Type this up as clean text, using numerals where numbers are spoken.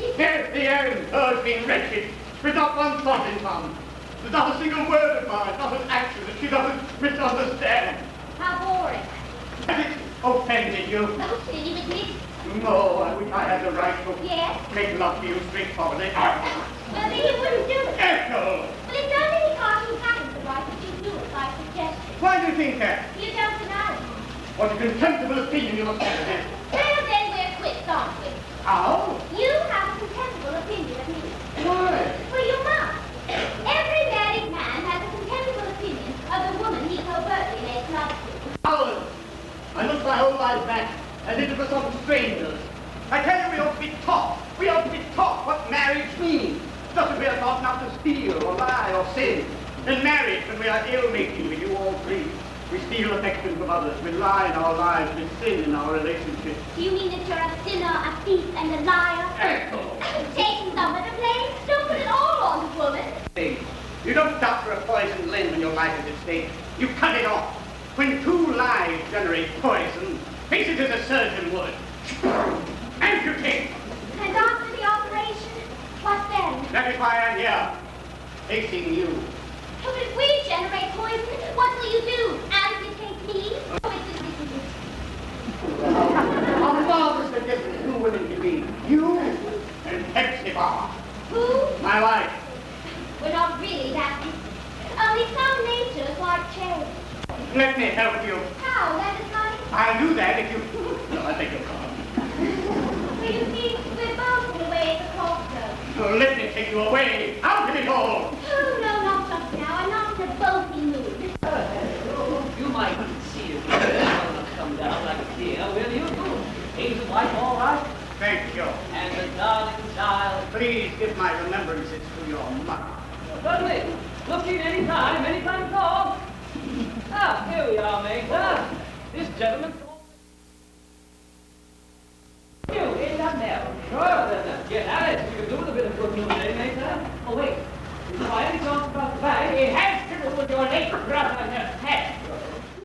it? Yes, the end. Her being wretched, with not one thought in common. There's not a single word of mine, not an action that she doesn't misunderstand. How boring. Has it offended you? Oh, silly with me. No, I wish I had the right to Yes? make love to you straightforwardly. Well, then you wouldn't do it. Echo! Well, it doesn't cartoon happen to right that you do it by suggestion. Why do you think that? You don't deny it. What a contemptible opinion you must have of it. Well, then we're quits, aren't we? How? You have a contemptible opinion of me. Why? Well, you must. Every married man has a contemptible opinion of the woman he covertly makes love to. Howard, I look my whole life back as if it were some strangers. I tell you, we ought to be taught. We ought to be taught what marriage means. Just as we are taught not to steal or lie or sin. In marriage, when we are ill-mating with you all three, we steal affection from others. We lie in our lives. We sin in our relationships. Do you mean that you're a sinner, a thief, and a liar? Echo! Taking someone to blame? Don't put it all on the woman. Hey, you don't doctor a poisoned limb when your life is at stake. You cut it off. When two lives generate poison, face it as a surgeon would. Amputate! And after the operation, what then? That is why I'm here, facing you. But if we generate poison, what will you do? Amputate me? Oh, How marvelous the difference two women can be. You and Hepzibah. Who? My wife. We're not really that different. Only some natures like change. Let me help you. How? That is funny. I'll do that if you... No, I beg your pardon. Well, you see, we're both in a way at the crossroads. Oh, let me take you away. Out of it all. Oh, no, not just now. I'm not in a boaty mood. You might see if you come down like a deer, will you? Ain't the wife all right? Thank you. And the darling child. Please give my remembrances to your mother. Certainly. Look in any time at all. Ah, here we are, Major. This gentleman. You in that there. Sure, then. Get at it. You can do with a bit of good news, eh, Major? Oh, wait. Is the wife